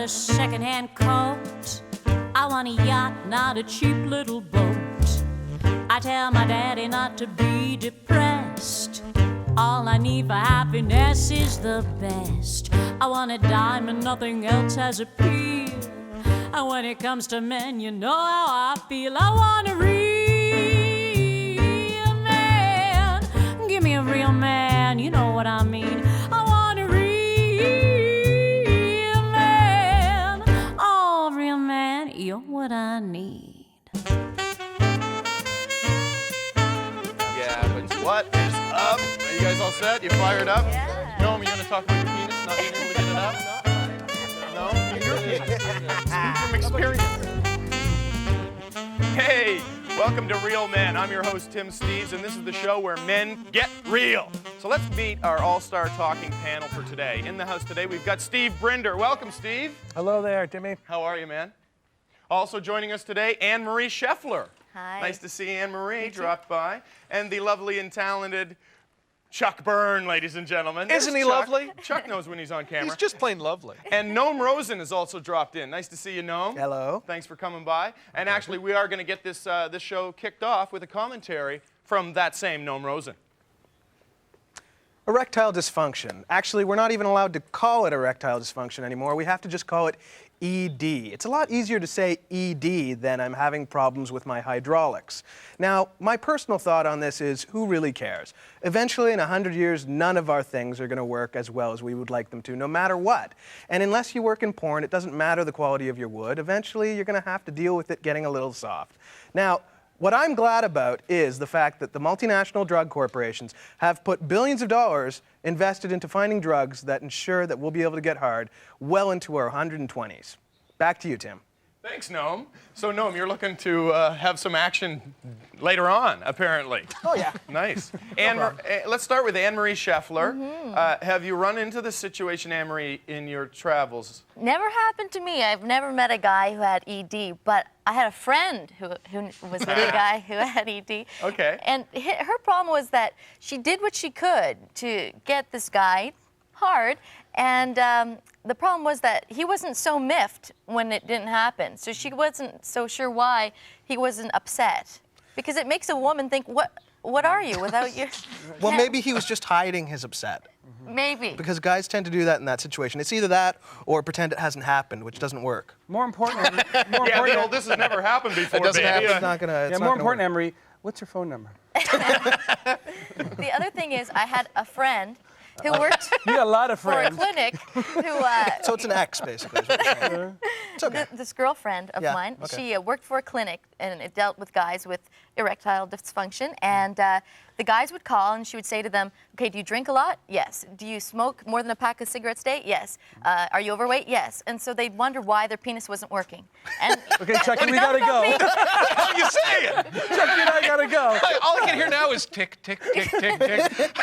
a second-hand coat. I want a yacht, not a cheap little boat. I tell my daddy not to be depressed. All I need for happiness is the best. I want a diamond, nothing else has appeal. And when it comes to men, you know how I feel. I want a real man. Give me a real man, you know what I mean. I want a real man. Oh, real man, you're what I need. What is up? Are you guys all set? You fired up? Yeah. Noam, you going to talk about your penis not being able to get it up? No? Speak from experience. Hey, welcome to Real Men. I'm your host, Tim Steeves, and this is the show where men get real. So let's meet our all-star talking panel for today. In the house today, we've got Steve Brinder. Welcome, Steve. Hello there, Timmy. How are you, man? Also joining us today, Anne-Marie Scheffler. Hi. Nice to see Anne-Marie dropped by. And the lovely and talented Chuck Byrn, ladies and gentlemen. Isn't he lovely? Chuck knows when he's on camera. He's just plain lovely. And Noam Rosen has also dropped in. Nice to see you, Noam. Hello. Thanks for coming by. And actually, we are going to get this show kicked off with a commentary from that same Noam Rosen. Erectile dysfunction. Actually, we're not even allowed to call it erectile dysfunction anymore. We have to just call it ED. It's a lot easier to say ED than I'm having problems with my hydraulics. Now, my personal thought on this is, who really cares? Eventually, in 100 years, none of our things are going to work as well as we would like them to, no matter what. And unless you work in porn, it doesn't matter the quality of your wood. Eventually, you're going to have to deal with it getting a little soft. Now, what I'm glad about is the fact that the multinational drug corporations have put billions of dollars invested into finding drugs that ensure that we'll be able to get hard well into our 120s. Back to you, Tim. Thanks, Noam. So, Noam, you're looking to have some action later on, apparently. Oh, yeah. Nice. Let's start with Anne-Marie Scheffler. Mm-hmm. Have you run into this situation, Anne-Marie, in your travels? Never happened to me. I've never met a guy who had ED, but I had a friend who was with a guy who had ED. Okay. And her problem was that she did what she could to get this guy hard, and the problem was that he wasn't so miffed when it didn't happen. So she wasn't so sure why he wasn't upset. Because it makes a woman think, what are you without your... Well, maybe he was just hiding his upset. Maybe. Because guys tend to do that in that situation. It's either that or pretend it hasn't happened, which doesn't work. More important, This has never happened before, It doesn't happen. It's not gonna. It's not more gonna important, work. Emery, what's your phone number? The other thing is, I had a friend who worked You got a lot of for a friends. clinic who... So it's an X, basically. is what you're saying. It's okay. This girlfriend of Yeah, mine, okay. she worked for a clinic, and it dealt with guys with erectile dysfunction. And the guys would call, and she would say to them, okay, do you drink a lot? Yes. Do you smoke more than a pack of cigarettes a day? Yes. Are you overweight? Yes. And so they'd wonder why their penis wasn't working. And Okay, Chucky, we gotta go. What are you saying? Chucky and I gotta go. All I can hear now is tick, tick, tick, tick, tick.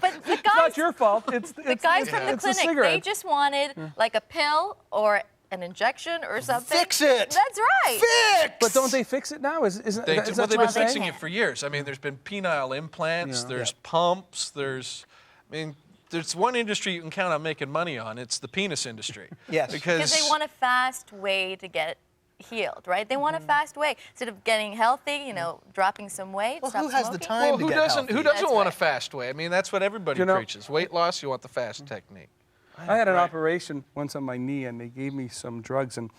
But the It's guys, not your fault. It's the guys from the it's the clinic, they cigarette. just wanted like a pill or an injection or something. Fix it. That's right. Fix. But don't they fix it now? Is that They've what been they're fixing saying? it for years. I mean, there's been penile implants, there's pumps, there's one industry you can count on making money on. It's the penis industry. Yes. Because they want a fast way to get healed, right? They want a fast way. Instead of getting healthy, dropping some weight, Well, stop who has the smoking. time Well, to who get doesn't? healthy? Who doesn't That's want right. a fast way? I mean, that's what everybody preaches. Weight loss, you want the fast technique. I had an operation once on my knee, and they gave me some drugs, and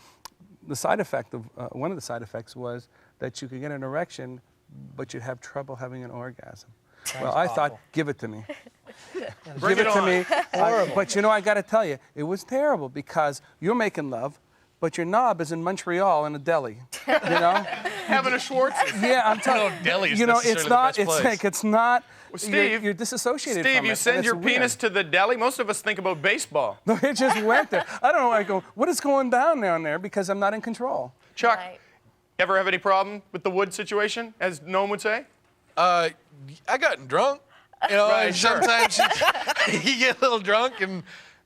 the side effect of one of the side effects was that you could get an erection, but you'd have trouble having an orgasm. Well, I thought, give it to me. Bring Give it to on. me. But I got to tell you, it was terrible because you're making love, but your knob is in Montreal in a deli. Having a Schwartz. Yeah, I'm telling No deli is it's necessarily not. the best place. It's not. Well, Steve, you're disassociated Steve, from it. you and send it's your weird. penis to the deli. Most of us think about baseball. No, it just went there. I don't know. I go, what is going down there? Because I'm not in control. Chuck, Right. ever have any problem with the wood situation, as Noam would say? I gotten drunk. Right, and sure. sometimes you get a little drunk, and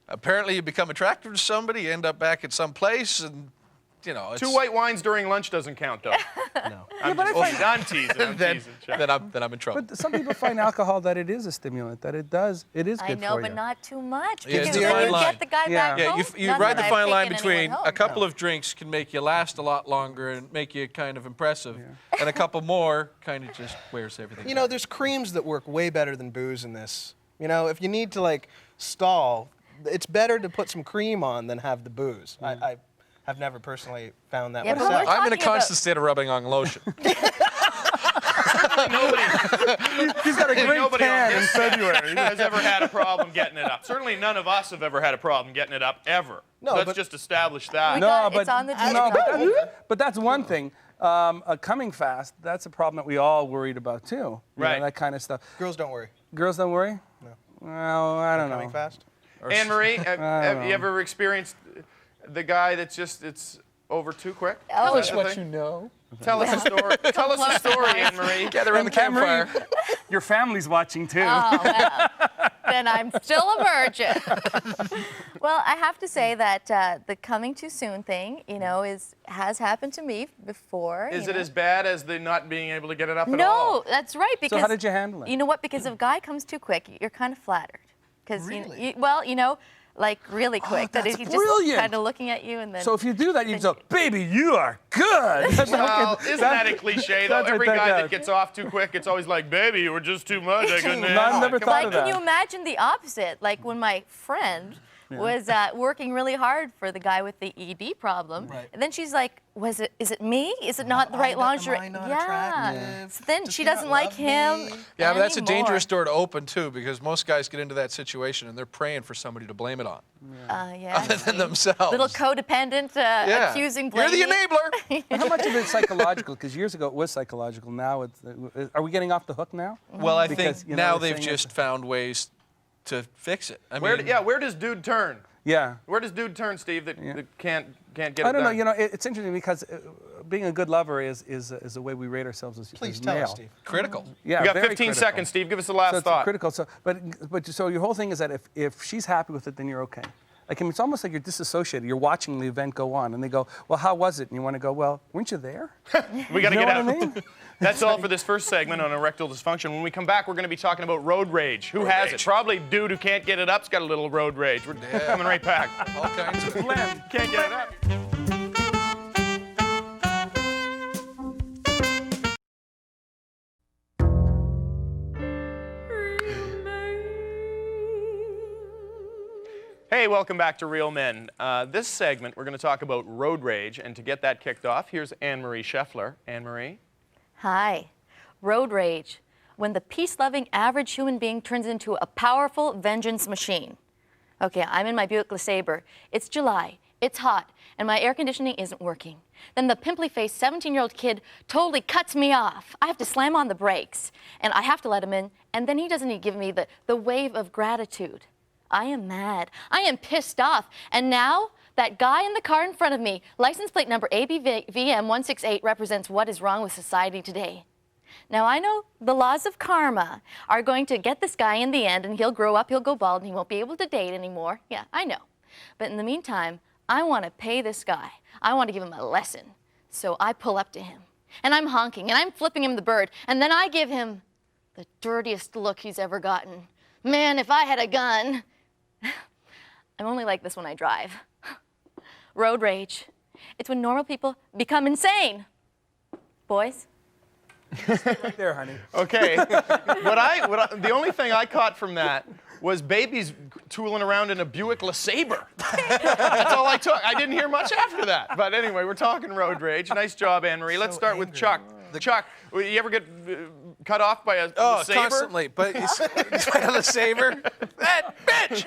apparently you become attracted to somebody. You end up back at some place, and you know, it's, 2 white wines during lunch doesn't count, though. No. I'm teasing. then I'm in trouble. But some people find alcohol that it is a stimulant, that it is good I know, for but you. not too much. Yeah, Because it's the then fine you line. get the guy Yeah. back Yeah, home. you Not ride that the I've fine line taken between anyone a home. couple of drinks can make you last a lot longer and make you kind of impressive, and a couple more kind of just wears everything. You know, there's creams that work way better than booze in this. You know, if you need to, like, stall, it's better to put some cream on than have the booze. I have never personally found that Yeah, but myself. we're I'm in a talking about- constant state of rubbing on lotion. He's got a great Nobody on tan in this February. has ever had a problem getting it up. Certainly none of us have ever had a problem getting it up, ever. No, Let's but- just establish that. We No, got- but it's on the no, table. but that's one thing. Coming fast, that's a problem that we all worried about too. You Right. know, that kind of stuff. Girls don't worry. Girls don't worry? No. Well, I don't know. Coming fast? Anne-Marie, have you ever experienced the guy that's just, it's over too quick? Oh, Is that the thing? know. Tell us a story. Tell us a story, Anne-Marie. Gather around the Anne-Marie, campfire. your family's watching too. Oh, well, then I'm still a virgin. Well, I have to say that the coming too soon thing, you know, has happened to me before. Is you it know. as bad as the not being able to get it up at all? No, that's right. Because how did you handle it? You know what? Because if a guy comes too quick, you're kind of flattered. Because Really? you know, like really quick. that's he's brilliant. just kind of looking at you and then. So if you do that, you go, baby, you are good. Well, isn't that a cliche, though? that's what Every that guy does. that gets off too quick, it's always like, baby, you were just too much. I couldn't No, handle I've it. never Come thought on. of Can that. you imagine the opposite? Like when my friend was working really hard for the guy with the ED problem, Right. and then she's like, "Is it me? Is it not the right lingerie?" Am I not yeah. attractive? So then Does she he not doesn't like love him. me? Yeah, but that's a anymore. dangerous door to open too, because most guys get into that situation and they're praying for somebody to blame it on, Yeah. other than themselves. Little codependent, Yeah. accusing, You're the blaming. enabler. How much of it's psychological? Because years ago it was psychological. Now it's, are we getting off the hook now? Well, I Because, think you know, now they're they've saying just found ways to fix it. I Where, mean, where does dude turn? Yeah. Where does dude turn, Steve, that can't get it I don't know. done? You know, it's interesting because being a good lover is a way we rate ourselves as Please as tell male. us, Steve. critical. Yeah, We got very 15 critical. seconds, Steve. Give us the last So it's thought. critical. So, so your whole thing is that if she's happy with it, then you're okay. Like, I mean, it's almost like you're disassociated. You're watching the event go on, and they go, "Well, how was it?" And you want to go, "Well, weren't you there?" We got to You know get what out. I mean? That's all for this first segment on erectile dysfunction. When we come back, we're going to be talking about road rage. Who has it? Probably dude who can't get it up's got a little road rage. We're coming right back. All kinds of Glenn. Can't get it up. Hey, welcome back to Real Men. This segment, we're going to talk about road rage, and to get that kicked off, here's Anne-Marie Scheffler. Anne-Marie? Hi. Road rage. When the peace-loving average human being turns into a powerful vengeance machine. Okay, I'm in my Buick LeSabre. It's July. It's hot, and my air conditioning isn't working. Then the pimply-faced 17-year-old kid totally cuts me off. I have to slam on the brakes, and I have to let him in, and then he doesn't even give me the wave of gratitude. I am mad. I am pissed off. And now, that guy in the car in front of me, license plate number ABVM168, represents what is wrong with society today. Now, I know the laws of karma are going to get this guy in the end, and he'll grow up, he'll go bald, and he won't be able to date anymore. Yeah, I know. But in the meantime, I want to pay this guy. I want to give him a lesson. So I pull up to him, and I'm honking, and I'm flipping him the bird, and then I give him the dirtiest look he's ever gotten. Man, if I had a gun. I'm only like this when I drive. Road rage. It's when normal people become insane. Boys? Right there, honey. Okay. The only thing I caught from that was babies tooling around in a Buick LeSabre. That's all I took. I didn't hear much after that. But anyway, we're talking road rage. Nice job, Anne-Marie. Let's start with Chuck. Chuck, you ever get cut off by a LeSabre? Constantly. But it's by the saber. That bitch.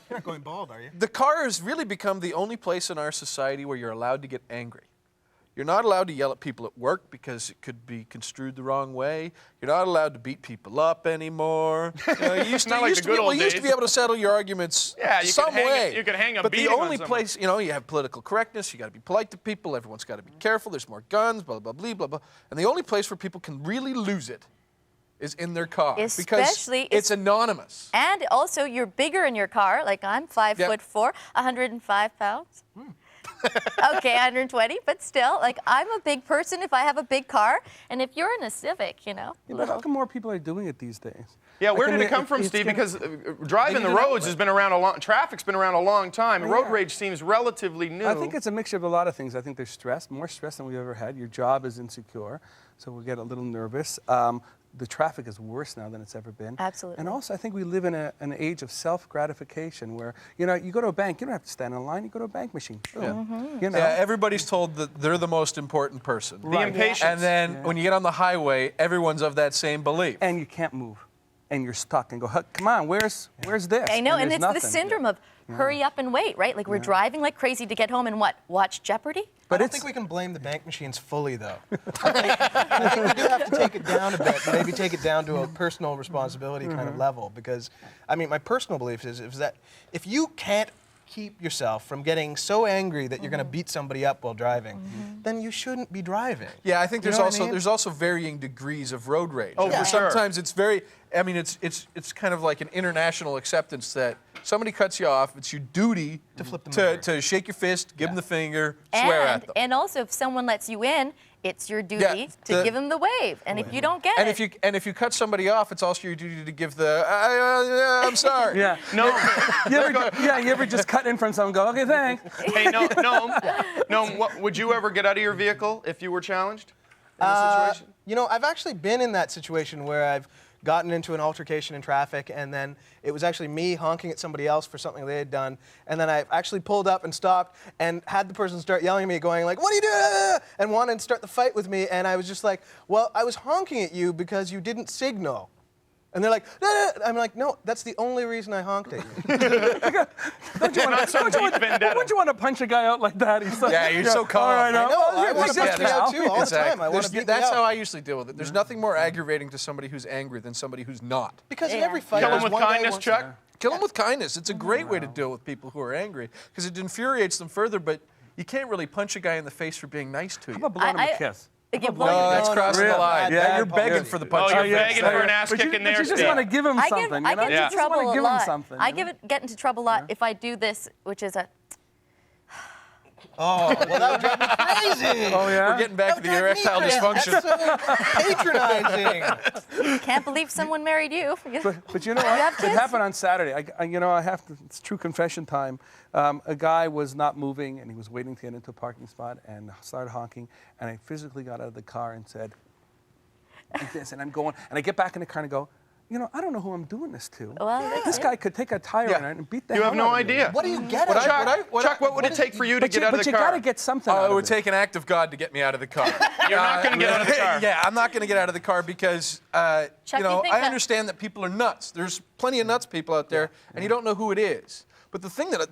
You're not going bald, are you? The car has really become the only place in our society where you're allowed to get angry. You're not allowed to yell at people at work because it could be construed the wrong way. You're not allowed to beat people up anymore. You know, you used Not like the good old you used to days. be able to settle your arguments Yeah, you some could hang way. you could hang a but the beating on only someone. place, you know, you have political correctness. You got to be polite to people. Everyone's got to be careful. There's more guns. Blah blah blah blah blah. And the only place where people can really lose it is in their car Especially because it's anonymous. And also, you're bigger in your car. Like I'm 5'4", 105 pounds. Okay, 120, but still, like, I'm a big person if I have a big car, and if you're in a Civic, you know. Yeah, but how come more people are doing it these days? Yeah, where Like, I did mean, it come from, it's Steve? getting- Because driving the They need an roads outlet. has been around a long. Traffic's been around a long time. Oh, Road yeah. rage seems relatively new. I think it's a mixture of a lot of things. I think there's stress, more stress than we've ever had. Your job is insecure, so we get a little nervous. The traffic is worse now than it's ever been. Absolutely. And also, I think we live in an age of self-gratification where, you know, you go to a bank, you don't have to stand in line, you go to a bank machine. Boom. You know? Yeah, everybody's told that they're the most important person. the impatience. And then when you get on the highway, everyone's of that same belief. And you can't move. And you're stuck and go, come on, where's this? I know, and there's it's the nothing. syndrome of hurry up and wait, right? Like, we're driving like crazy to get home and what? Watch Jeopardy? I don't think we can blame the bank machines fully, though. I think we do have to take it down a bit, maybe take it down to a personal responsibility kind of level. Because, I mean, my personal belief is that if you can't keep yourself from getting so angry that you're going to beat somebody up while driving, then you shouldn't be driving. Yeah, I think You there's know what I also mean? there's also varying degrees of road rage. Oh, for sure. Sometimes it's very. I mean, it's kind of like an international acceptance that somebody cuts you off, it's your duty To flip them over. to shake your fist, give them the finger, swear at them. And also, if someone lets you in, it's your duty to give them the wave. And if you don't get And it, if you cut somebody off, it's also your duty to give the I'm sorry. Yeah. No. You ever just cut in from someone and go, okay, thanks. Hey, Noam, would you ever get out of your vehicle if you were challenged in a situation? You know, I've actually been in that situation where I've gotten into an altercation in traffic, and then it was actually me honking at somebody else for something they had done, and then I actually pulled up and stopped and had the person start yelling at me, going like, "What are you doing?" and wanted to start the fight with me, and I was just like, "Well, I was honking at you because you didn't signal." And they're like, "No." I'm like, "No, that's the only reason I honked at you." Not so deep vendetta. Why would you want to punch a guy out like that? He's like, Yeah, you're so calm. All right, I know, I here's want to this punch me pal. out too all the time. I want to beat me That's up. how I usually deal with it. There's nothing more aggravating to somebody who's angry than somebody who's not. Because in Yeah. every fight, Kill him there's with one guy who kindness, wants- Chuck. Kill them with kindness. It's a great way to deal with people who are angry because it infuriates them further, but you can't really punch a guy in the face for being nice to you. How about blowing him a kiss? Yeah, No, that's crossing the line. bad You're policy. begging for the Oh, punch. you're in the face. begging for an ass But kick in there, you just Steve. want to give him I something. get you know? into You just trouble want to a give lot. him something. I you know? get into trouble a lot if I do this, which is a. Oh, well, that would drive me crazy. Oh, yeah? We're getting back to the That would drive erectile me crazy. dysfunction. That's so patronizing. Can't believe someone married you. But you know You what? have It kids? happened on Saturday. I have to, it's true confession time. A guy was not moving, and he was waiting to get into a parking spot and started honking, and I physically got out of the car and said, like this, and I'm going, and I get back in the car and go, you know, I don't know who I'm doing this to. Well, that's This it. guy could take a tire Yeah. on it and beat the You hell have no out of me. idea. What do you get What out I- of what it? I- Chuck, what would it take for you to get out of But the you car? got to get something Oh, out it of would it. take an act of God to get me out of the car. You're not gonna get out of the car. Yeah, I'm not going to get out of the car because, Chuck, you know, you think I that- understand that people are nuts. There's plenty of nuts people out there, and you don't know who it is. But the thing that,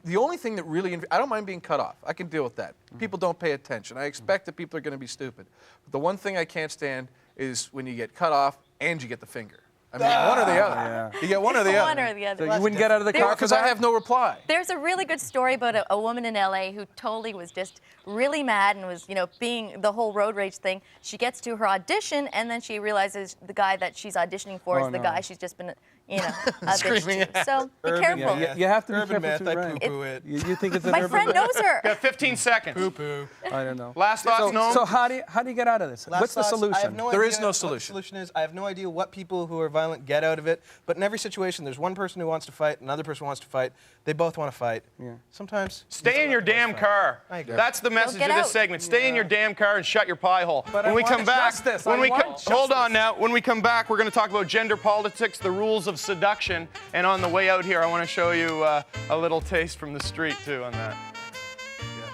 the only thing that really, I don't mind being cut off. I can deal with that. People don't pay attention. I expect that people are going to be stupid. But the one thing I can't stand is when you get cut off and you get the finger. I mean, one or the other. Yeah. You get one or the One other. or the other. So you wouldn't get out of the car Because I have no reply. There's a really good story about a woman in LA who totally was just really mad and was, you know, being the whole road rage thing. She gets to her audition and then she realizes the guy that she's auditioning for is the guy she's just been, you know, a bitch to. So be careful. myth. You have to be Urban careful myth, too, I right? poo-poo it. You think it's an My urban friend myth? knows her. You got 15 seconds. Poo-poo. I don't know. Last thoughts, Noam? So how do you get out of this? Last What's the thoughts, solution? I have no There idea is no what the solution. solution is. I have no idea what people who are violent get out of it. But in every situation, there's one person who wants to fight, another person wants to fight. They both want to fight. Yeah. Sometimes. Stay in your damn car. I agree. That's the message get of this out. segment. Stay in your damn car and shut your pie hole. But when I we want come back, justice. when I we want hold on justice. now. When we come back, we're going to talk about gender politics, the rules of seduction, and on the way out here, I want to show you a little taste from the street too on that.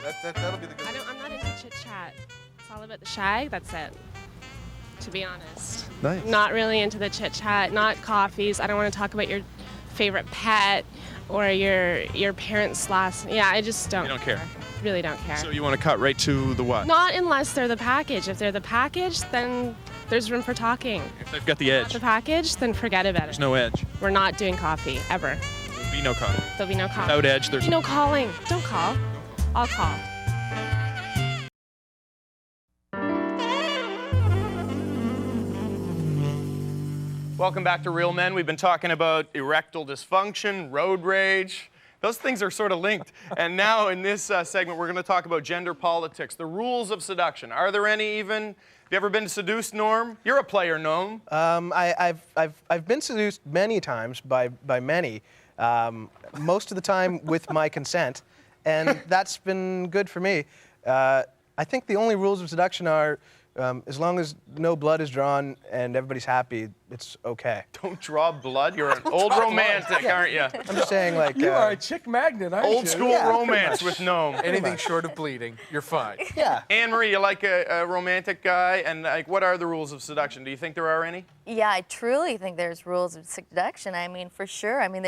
Yeah, that'll be the good I'm not into chit chat. It's all about the shag. That's it. To be honest. Nice. Not really into the chit chat. Not coffees. I don't want to talk about your favorite pet or your parents' last. Yeah, I just don't. You don't care. Really don't care. So you want to cut right to the what? Not unless they're the package. If they're the package, then there's room for talking. If they've got the Not edge. the package, then forget about There's it. no edge. We're not doing coffee ever. There'll be no coffee. There'll be no coffee. Without edge, there's no calling. Don't call. I'll call. Welcome back to Real Men. We've been talking about erectile dysfunction, road rage, Those things are sort of linked. And now in this segment, we're going to talk about gender politics, the rules of seduction. Are there any even? Have you ever been seduced, Norm? You're a player, Noam. I've been seduced many times by many, most of the time with my consent, and that's been good for me. I think the only rules of seduction are as long as no blood is drawn and everybody's happy, it's okay. Don't draw blood. You're an old romantic, aren't you? I'm just saying, like, You are a chick magnet, aren't you? Old school romance with Noam. Anything short of bleeding, you're fine. Yeah. Anne-Marie, you like a romantic guy, and like, what are the rules of seduction? Do you think there are any? Yeah, I truly think there's rules of seduction. I mean, for sure. I mean,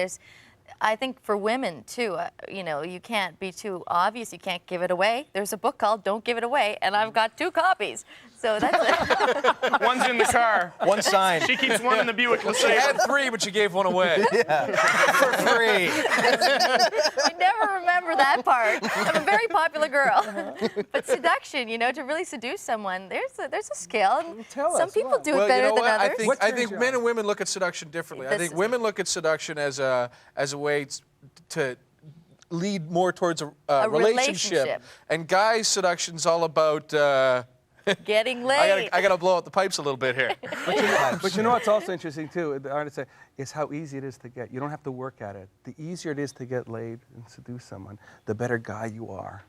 I think for women too, you know, you can't be too obvious. You can't give it away. There's a book called "Don't Give It Away," and I've got 2 copies. So that's it. One's in the car. One sign. She keeps one in the Buick She LeSabre. had 3, but she gave 1 away. For free. I never remember that part. I'm a very popular girl. But seduction, you know, to really seduce someone, there's a skill. And Tell some us, people what? do it Well, better you know than what? others. I turns think you men on? and women look at seduction differently. I This think is- women look at seduction as a way to lead more towards a relationship. And guys, seduction's all about. Getting laid. I gotta blow out the pipes a little bit here. But you know what's also interesting too, the artist said, is how easy it is to get. You don't have to work at it. The easier it is to get laid and seduce someone, the better guy you are.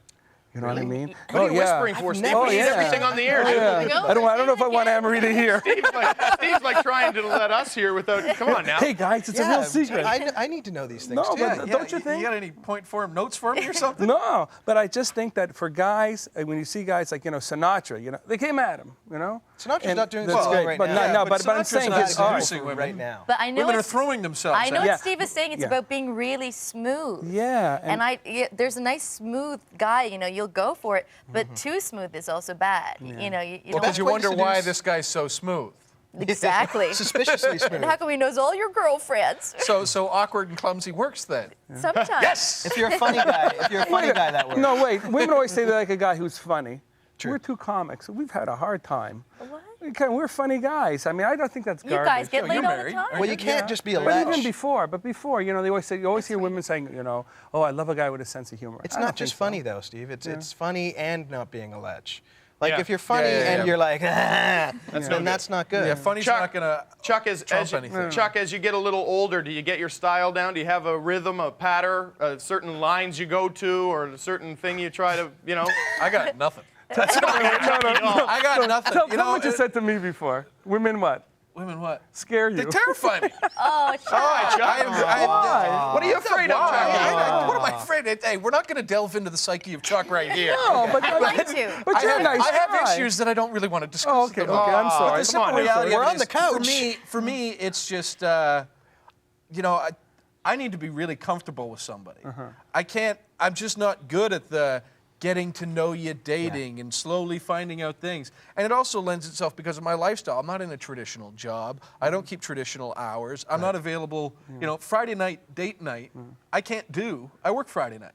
You know what I mean? What are you whispering for, Steve? Oh, We need yeah. everything on the air. Oh, dude. yeah. I don't know if I want Anne-Marie to hear. Steve's like trying to let us hear without. Come on now. Hey guys, it's a real secret. I need to know these things, No, too. but don't you think? You got any point form notes for me or something? No, but I just think that for guys, when you see guys like, you know, Sinatra, you know, they came at him, you know? Sinatra's And not doing that's so great. right but now. No, but I'm Sinatra's saying not his art. seducing women. Right now. But I know Women are it's- throwing themselves I know at Yeah. what Steve is saying. It's Yeah. about being really smooth. Yeah. And there's a nice smooth guy, you know, you'll go for it, but too smooth is also bad. You know, you Well, don't because you way to wonder why seduce- this guy's so smooth. exactly. Suspiciously smooth. And how come he knows all your girlfriends? So awkward and clumsy works then. Sometimes. If you're a funny guy, that works. No, wait. Women always say they like a guy who's funny. We're 2 comics. We've had a hard time. What? We're funny guys. I mean, I don't think that's You garbage. guys get laid you're all the married, time. aren't Well, you can't just be a But even lech. before, you know, they always say, you always hear women saying, you know, oh, I love a guy with a sense of humor. It's I don't not just think so. funny, though, Steve. It's funny and not being a lech. Like, Yeah. if you're funny yeah. and you're like, then that's not good. Yeah, funny's Chuck, not gonna. Chuck, as anything. Chuck, as you get a little older, do you get your style down? Do you have a rhythm, a patter, certain lines you go to, or a certain thing you try to, you know? I got nothing. No. I got nothing. Tell You know, what you said to me before. Women what? women what? Scare you. They terrify me. Oh, Chuck. What are you afraid of, Chuck? What am I afraid of? Hey, we're not going to delve into the psyche of Chuck right here. No, but, I'd like to. but you're a nice I have guy. issues that I don't really want to discuss. Oh, okay, at the moment. I'm sorry. The simple on, reality we're of it on the is, couch. For me, it's just, you know, I need to be really comfortable with somebody. I'm just not good at the getting to know you, dating, and slowly finding out things. And it also lends itself because of my lifestyle. I'm not in a traditional job. I don't keep traditional hours. I'm not available, you know, Friday night, date night, I can't do. I work Friday night.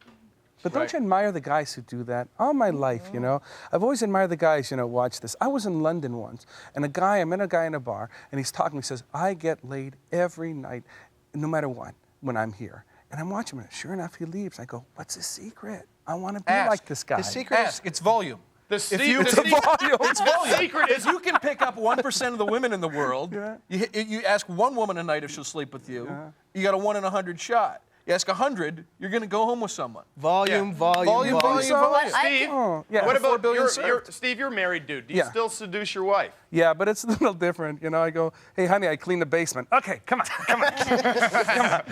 But don't you admire the guys who do that? All my life, you know, I've always admired the guys, you know, watch this. I was in London once, and I met a guy in a bar, and he's talking, he says, I get laid every night, no matter what, when I'm here. And I'm watching him, and sure enough, he leaves. I go, what's his secret? I want to be Ask. like this guy. The secret is Ask. It's volume. The you- secret, It's volume. secret is If you can pick up 1% of the women in the world, Yeah. you ask one woman a night if she'll sleep with you, you got a 1 in 100 shot. You ask 100, you're going to go home with someone. volume, Yeah. volume. Steve. Oh, yeah. What 4 about billion served. Steve? You're a married dude. Do you Yeah. still seduce your wife? Yeah, but it's a little different. You know, I go, hey, honey, I cleaned the basement. Okay, come on, come on.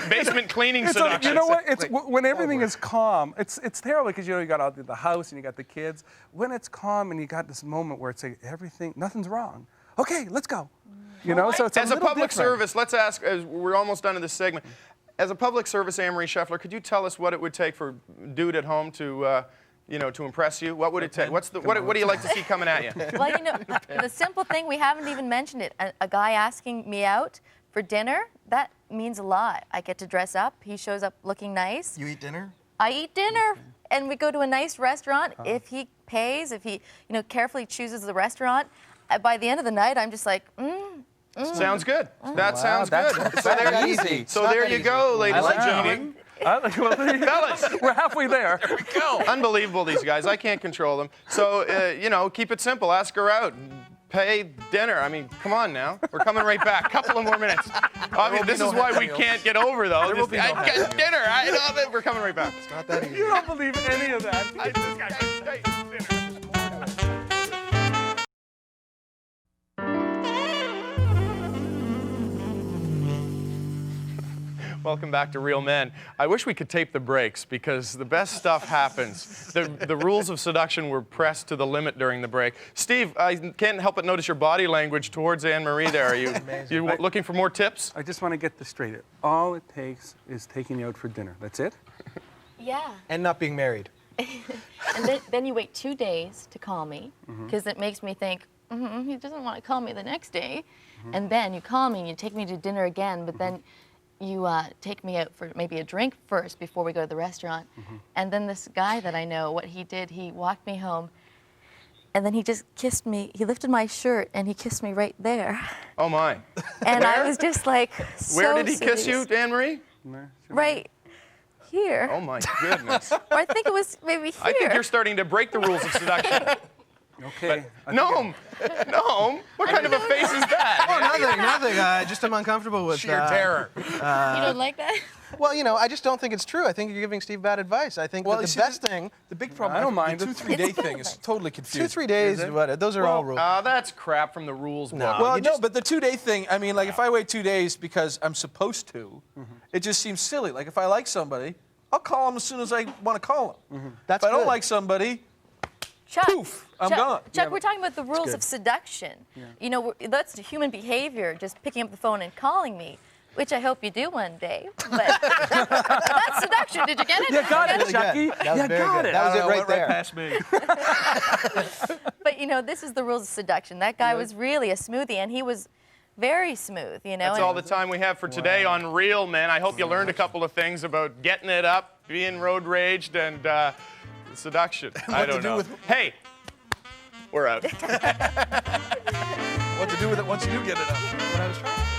Basement cleaning It's seduction. you know what? It's when everything is calm. It's terrible because you know you got all the house and you got the kids. When it's calm and you got this moment where it's like everything, nothing's wrong. Okay, let's go. You know, so it's As a little public different. service, let's ask, as we're almost done in this segment, as a public service, Anne-Marie Scheffler, could you tell us what it would take for dude at home to, you know, to impress you? What would it take? What do you like to see coming at you? Well, you know, the simple thing, we haven't even mentioned it. A guy asking me out for dinner, that means a lot. I get to dress up. He shows up looking nice. You eat dinner? I eat dinner, and we go to a nice restaurant. If he pays, if he, you know, carefully chooses the restaurant, by the end of the night, I'm just like, Sounds good. That sounds that's- good. that's So there, not easy. so It's not there that you easy. go, ladies I like and gentlemen. cheating. Fellas, We're halfway there. Go. unbelievable, these guys. I can't control them. So, you know, keep it simple. Ask her out. Pay dinner. I mean, come on now. We're coming right back. Couple of more minutes. Obviously, this is why we can't get over, though. There will be no I happy got dinner. I know that we're coming right back. It's not that easy. You don't believe any of that. Welcome back to Real Men. I wish we could tape the breaks because the best stuff happens. The rules of seduction were pressed to the limit during the break. Steve, I can't help but notice your body language towards Anne-Marie there. Are you looking for more tips? I just want to get this straight. All it takes is taking you out for dinner. That's it? Yeah. And not being married. And then you wait 2 days to call me, because it makes me think, he doesn't want to call me the next day. And then you call me and you take me to dinner again, but then you take me out for maybe a drink first before we go to the restaurant. And then this guy that I know, what he did, he walked me home, and then he just kissed me. He lifted my shirt and he kissed me right there. Oh, my. And I was just like, Where so did he kiss you, serious. Anne-Marie? Right here. Oh, my goodness. Or I think it was maybe here. I think you're starting to break the rules of seduction. Okay. Noam, what kind of a face is that? Oh, nothing. Just I'm uncomfortable with Sheer terror. You don't like that? Well, you know, I just don't think it's true. I think you're giving Steve bad advice. I think that you the see, best thing, The big problem, I don't mind the it. 2-3 day thing is totally confusing. 2-3 days, those are all rules. That's crap from the rules book. Well, no, but the 2-day thing, I mean, like if I wait 2 days because I'm supposed to, it just seems silly. Like if I like somebody, I'll call them as soon as I want to call them. That's if I don't good. like somebody, Chuck, poof, I'm gone. Chuck, we're talking about the rules of seduction. You know, that's human behavior, just picking up the phone and calling me, which I hope you do one day. But that's seduction. Did you get it? You got it, Really Chucky. good. That was You very got good. it. That was it Went right there. past me. But, you know, this is the rules of seduction. That guy was really a smoothie, and he was very smooth, you know. That's and all the time we have for today on Real Men. I hope you learned a couple of things about getting it up, being road raged, and seduction. I don't know. Hey, we're out. What to do with it once you do get it up? What I was trying.